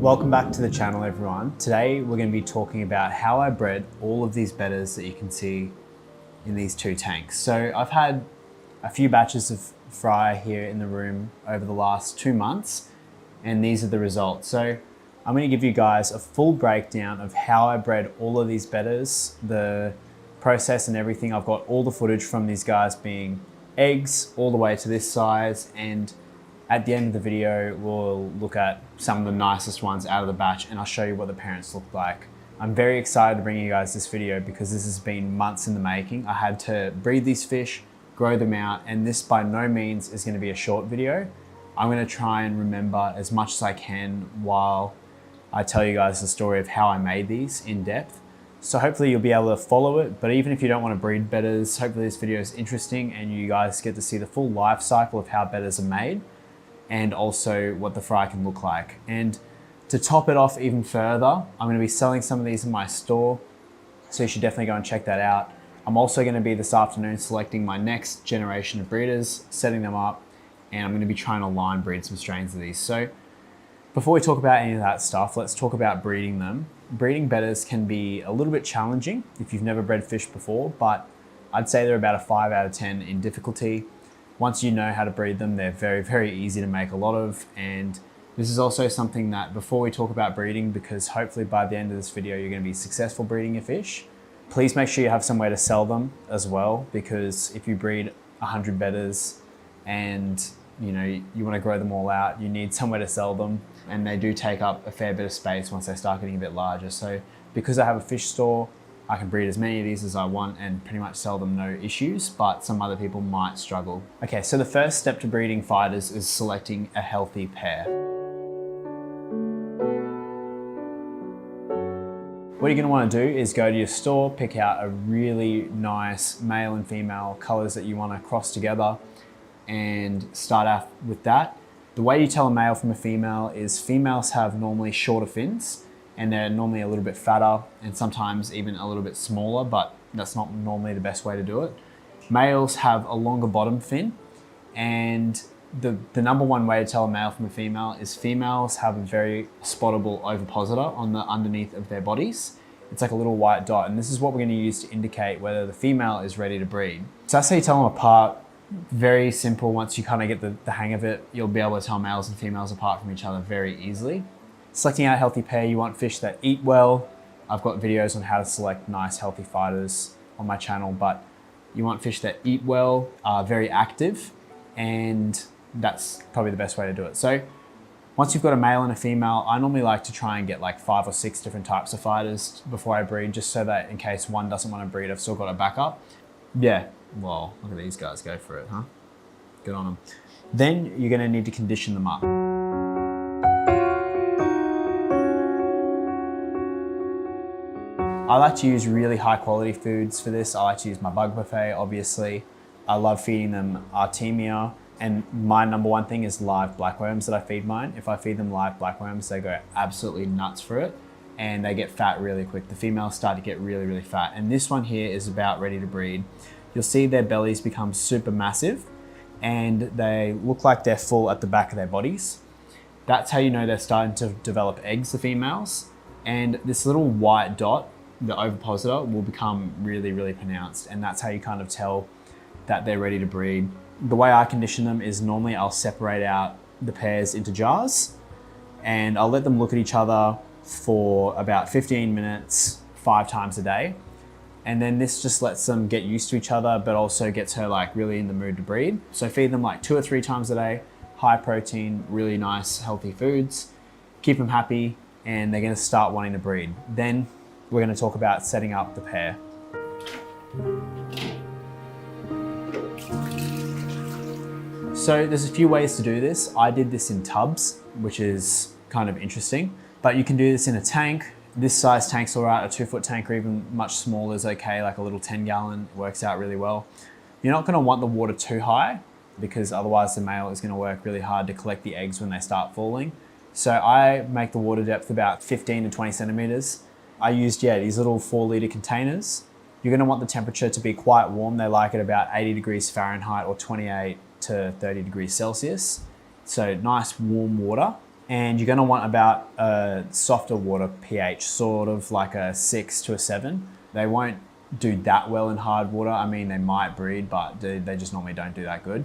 Welcome back to the channel, everyone. Today we're going to be talking about how I bred all of these bettas that you can see in these two tanks. So I've had a few batches of fry here in the room over the last 2 months, and these are the results. So I'm going to give you guys a full breakdown of how I bred all of these bettas, the process and everything. I've got all the footage from these guys being eggs all the way to this size, and at the end of the video, we'll look at some of the nicest ones out of the batch and I'll show you what the parents look like. I'm very excited to bring you guys this video because this has been months in the making. I had to breed these fish, grow them out, and this by no means is going to be a short video. I'm going to try and remember as much as I can while I tell you guys the story of how I made these in depth. So hopefully you'll be able to follow it, but even if you don't want to breed bettas, hopefully this video is interesting and you guys get to see the full life cycle of how bettas are made, and also what the fry can look like. And to top it off even further, I'm going to be selling some of these in my store, so you should definitely go and check that out. I'm also going to be this afternoon selecting my next generation of breeders, setting them up, and I'm going to be trying to line breed some strains of these. So before we talk about any of that stuff, let's talk about breeding them. Breeding bettas can be a little bit challenging if you've never bred fish before, but I'd say they're about a 5 out of 10 in difficulty. Once you know how to breed them, they're very, very easy to make a lot of. And this is also something that before we talk about breeding, because hopefully by the end of this video, you're going to be successful breeding your fish, please make sure you have somewhere to sell them as well. Because if you breed 100 bettas and you want to grow them all out, you need somewhere to sell them. And they do take up a fair bit of space once they start getting a bit larger. So because I have a fish store, I can breed as many of these as I want and pretty much sell them no issues, but some other people might struggle. Okay, so the first step to breeding fighters is selecting a healthy pair. What you're gonna wanna do is go to your store, pick out a really nice male and female colors that you wanna cross together and start off with that. The way you tell a male from a female is females have normally shorter fins, and they're normally a little bit fatter and sometimes even a little bit smaller, but that's not normally the best way to do it. Males have a longer bottom fin, and the number one way to tell a male from a female is females have a very spottable ovipositor on the underneath of their bodies. It's like a little white dot, and this is what we're going to use to indicate whether the female is ready to breed. So that's how you tell them apart. Very simple. Once you kind of get the hang of it, you'll be able to tell males and females apart from each other very easily. Selecting out a healthy pair, you want fish that eat well. I've got videos on how to select nice healthy fighters on my channel, but you want fish that eat well, are very active, and that's probably the best way to do it. So once you've got a male and a female, I normally like to try and get like 5 or 6 different types of fighters before I breed, just so that in case one doesn't want to breed, I've still got a backup. Yeah, well, look at these guys go for it, huh? Good on them. Then you're gonna need to condition them up. I like to use really high quality foods for this. I like to use my bug buffet, obviously. I love feeding them Artemia, and my number one thing is live blackworms that I feed mine. If I feed them live blackworms, they go absolutely nuts for it, and they get fat really quick. The females start to get really, really fat. And this one here is about ready to breed. You'll see their bellies become super massive, and they look like they're full at the back of their bodies. That's how you know they're starting to develop eggs, the females. And this little white dot, the ovipositor, will become really, really pronounced, and that's how you kind of tell that they're ready to breed. The way I condition them is normally I'll separate out the pairs into jars, and I'll let them look at each other for about 15 minutes, 5 times a day. And then this just lets them get used to each other, but also gets her like really in the mood to breed. So feed them like 2 or 3 times a day, high protein, really nice, healthy foods, keep them happy, and they're gonna start wanting to breed. Then we're going to talk about setting up the pair. So there's a few ways to do this. I did this in tubs, which is kind of interesting, but you can do this in a tank. This size tank's all right. A 2-foot tank or even much smaller is okay, like a little 10-gallon works out really well. You're not going to want the water too high because otherwise the male is going to work really hard to collect the eggs when they start falling. So I make the water depth about 15 to 20 centimeters. I used, these little 4-litre containers. You're gonna want the temperature to be quite warm. They like it about 80 degrees Fahrenheit or 28 to 30 degrees Celsius. So nice warm water. And you're gonna want about a softer water pH, sort of like a 6 to a 7. They won't do that well in hard water. I mean, they might breed, but they just normally don't do that good.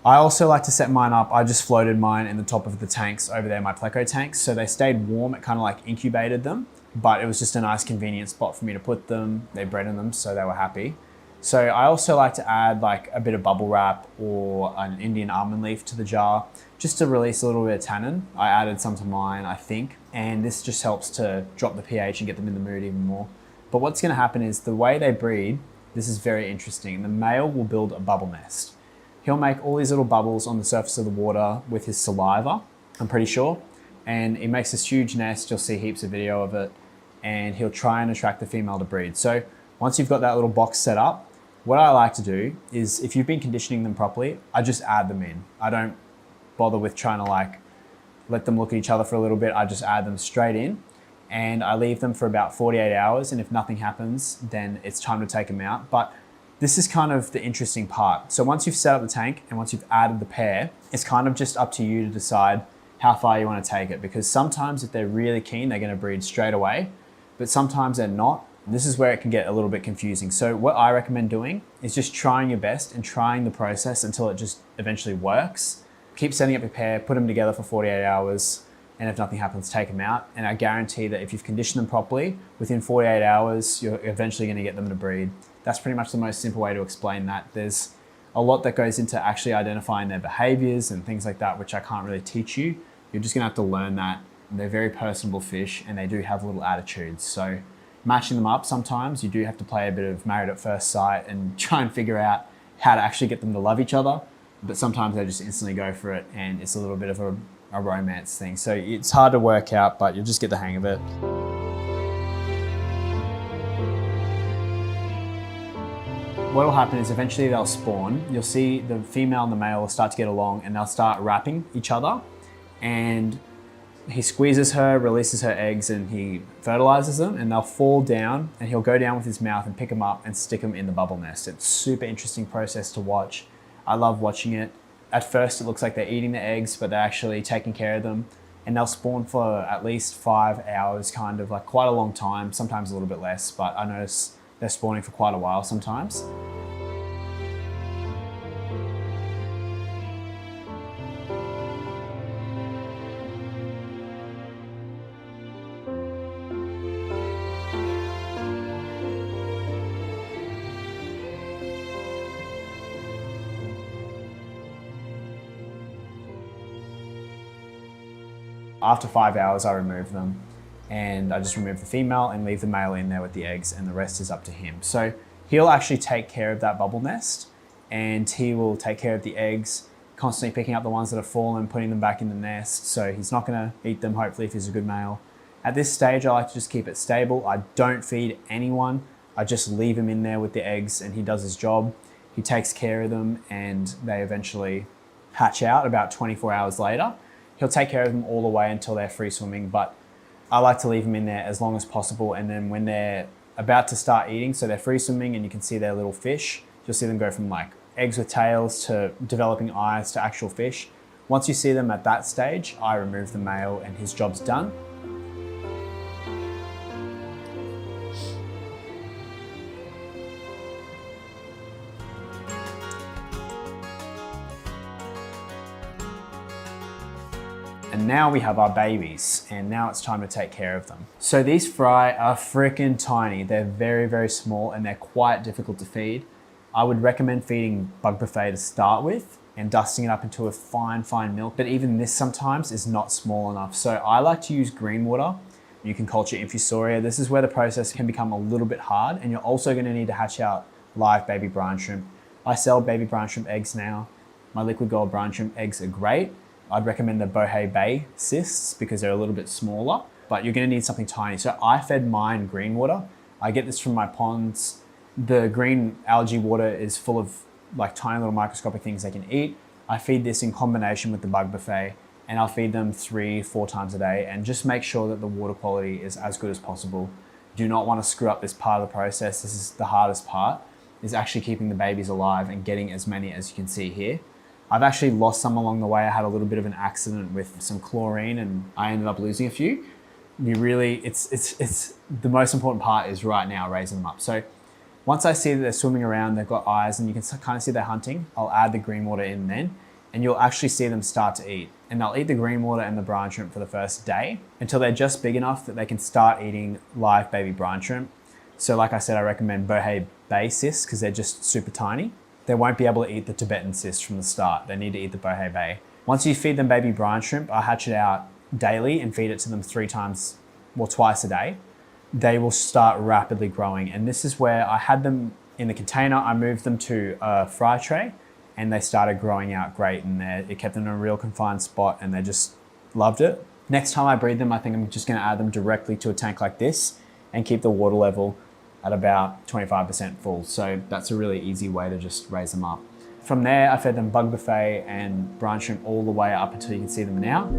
I also like to set mine up. I just floated mine in the top of the tanks over there, my pleco tanks. So they stayed warm. It kind of like incubated them, but it was just a nice convenient spot for me to put them. They bred in them, so they were happy. So I also like to add like a bit of bubble wrap or an Indian almond leaf to the jar, just to release a little bit of tannin. I added some to mine, I think, and this just helps to drop the pH and get them in the mood even more. But what's gonna happen is the way they breed, this is very interesting. The male will build a bubble nest. He'll make all these little bubbles on the surface of the water with his saliva, I'm pretty sure. And he makes this huge nest. You'll see heaps of video of it. And he'll try and attract the female to breed. So once you've got that little box set up, what I like to do is, if you've been conditioning them properly, I just add them in. I don't bother with trying to like let them look at each other for a little bit. I just add them straight in and I leave them for about 48 hours. And if nothing happens, then it's time to take them out. But this is kind of the interesting part. So once you've set up the tank and once you've added the pair, it's kind of just up to you to decide how far you want to take it, because sometimes if they're really keen, they're going to breed straight away, but sometimes they're not. This is where it can get a little bit confusing. So what I recommend doing is just trying your best and trying the process until it just eventually works. Keep setting up your pair, put them together for 48 hours, and if nothing happens, take them out. And I guarantee that if you've conditioned them properly, within 48 hours, you're eventually going to get them to breed. That's pretty much the most simple way to explain that. There's a lot that goes into actually identifying their behaviors and things like that, which I can't really teach you. You're just gonna have to learn that. They're very personable fish and they do have little attitudes. So matching them up, sometimes you do have to play a bit of married at first sight and try and figure out how to actually get them to love each other. But sometimes they just instantly go for it and it's a little bit of a romance thing. So it's hard to work out, but you'll just get the hang of it. What will happen is eventually they'll spawn. You'll see the female and the male will start to get along and they'll start wrapping each other. And he squeezes her, releases her eggs, and he fertilizes them, and they'll fall down and he'll go down with his mouth and pick them up and stick them in the bubble nest. It's a super interesting process to watch. I love watching it. At first it looks like they're eating the eggs, but they're actually taking care of them. And they'll spawn for at least 5 hours, kind of like quite a long time, sometimes a little bit less, but I notice they're spawning for quite a while sometimes. After 5 hours, I remove them and I just remove the female and leave the male in there with the eggs, and the rest is up to him. So he'll actually take care of that bubble nest and he will take care of the eggs, constantly picking up the ones that have fallen, putting them back in the nest. So he's not gonna eat them, hopefully, if he's a good male. At this stage, I like to just keep it stable. I don't feed anyone. I just leave him in there with the eggs and he does his job. He takes care of them and they eventually hatch out about 24 hours later. He'll take care of them all the way until they're free swimming, but I like to leave them in there as long as possible. And then when they're about to start eating, so they're free swimming and you can see their little fish, you'll see them go from like eggs with tails to developing eyes to actual fish. Once you see them at that stage, I remove the male and his job's done. And now we have our babies, and now it's time to take care of them. So these fry are freaking tiny. They're very, very small and they're quite difficult to feed. I would recommend feeding bug buffet to start with and dusting it up into a fine, fine milk. But even this sometimes is not small enough. So I like to use green water. You can culture infusoria. This is where the process can become a little bit hard, and you're also gonna need to hatch out live baby brine shrimp. I sell baby brine shrimp eggs now. My liquid gold brine shrimp eggs are great. I'd recommend the Bohea Bay cysts because they're a little bit smaller, but you're gonna need something tiny. So I fed mine green water. I get this from my ponds. The green algae water is full of like tiny little microscopic things they can eat. I feed this in combination with the bug buffet, and I'll feed them 3-4 times a day and just make sure that the water quality is as good as possible. Do not want to screw up this part of the process. This is the hardest part, is actually keeping the babies alive and getting as many as you can see here. I've actually lost some along the way. I had a little bit of an accident with some chlorine and I ended up losing a few. It's the most important part is right now raising them up. So once I see that they're swimming around, they've got eyes and you can kind of see they're hunting, I'll add the green water in then and you'll actually see them start to eat. And they'll eat the green water and the brine shrimp for the first day until they're just big enough that they can start eating live baby brine shrimp. So like I said, I recommend Bohei Bay cysts because they're just super tiny. They won't be able to eat the Tibetan cysts from the start. They need to eat the Bohei Bay. Once you feed them baby brine shrimp, I hatch it out daily and feed it to them twice a day. They will start rapidly growing. And this is where I had them in the container. I moved them to a fry tray and they started growing out great, and it kept them in a real confined spot and they just loved it. Next time I breed them, I think I'm just gonna add them directly to a tank like this and keep the water level at about 25% full. So that's a really easy way to just raise them up. From there, I fed them bug buffet and brine shrimp all the way up until you can see them now.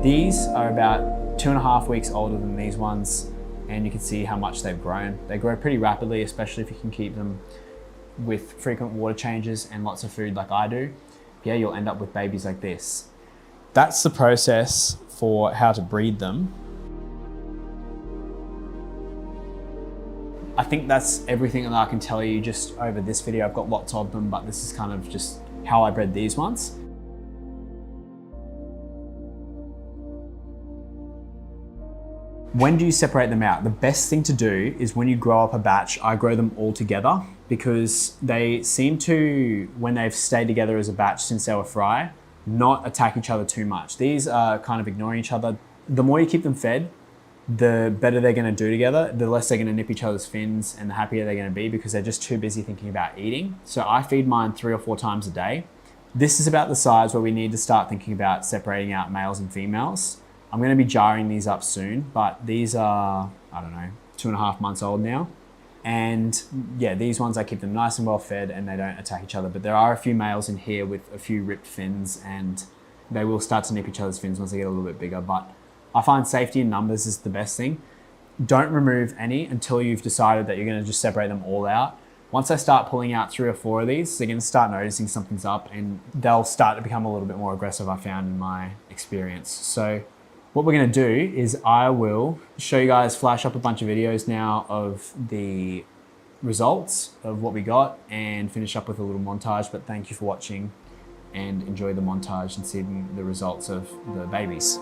These are about 2.5 weeks older than these ones, and you can see how much they've grown. They grow pretty rapidly, especially if you can keep them with frequent water changes and lots of food like I do. Yeah, you'll end up with babies like this. That's the process for how to breed them. I think that's everything that I can tell you just over this video. I've got lots of them, but this is kind of just how I bred these ones. When do you separate them out? The best thing to do is when you grow up a batch, I grow them all together because they seem to, when they've stayed together as a batch since they were fry, not attack each other too much. These are kind of ignoring each other. The more you keep them fed, the better they're gonna do together, the less they're gonna nip each other's fins and the happier they're gonna be because they're just too busy thinking about eating. So I feed mine 3 or 4 times a day. This is about the size where we need to start thinking about separating out males and females. I'm gonna be jarring these up soon, but these are, I don't know, 2.5 months old now. And yeah, these ones I keep them nice and well fed and they don't attack each other. But there are a few males in here with a few ripped fins and they will start to nip each other's fins once they get a little bit bigger. But I find safety in numbers is the best thing. Don't remove any until you've decided that you're gonna just separate them all out. Once I start pulling out 3 or 4 of these, they're gonna start noticing something's up and they'll start to become a little bit more aggressive, I found in my experience. So what we're gonna do is I will show you guys, flash up a bunch of videos now of the results of what we got and finish up with a little montage, but thank you for watching and enjoy the montage and seeing the results of the babies.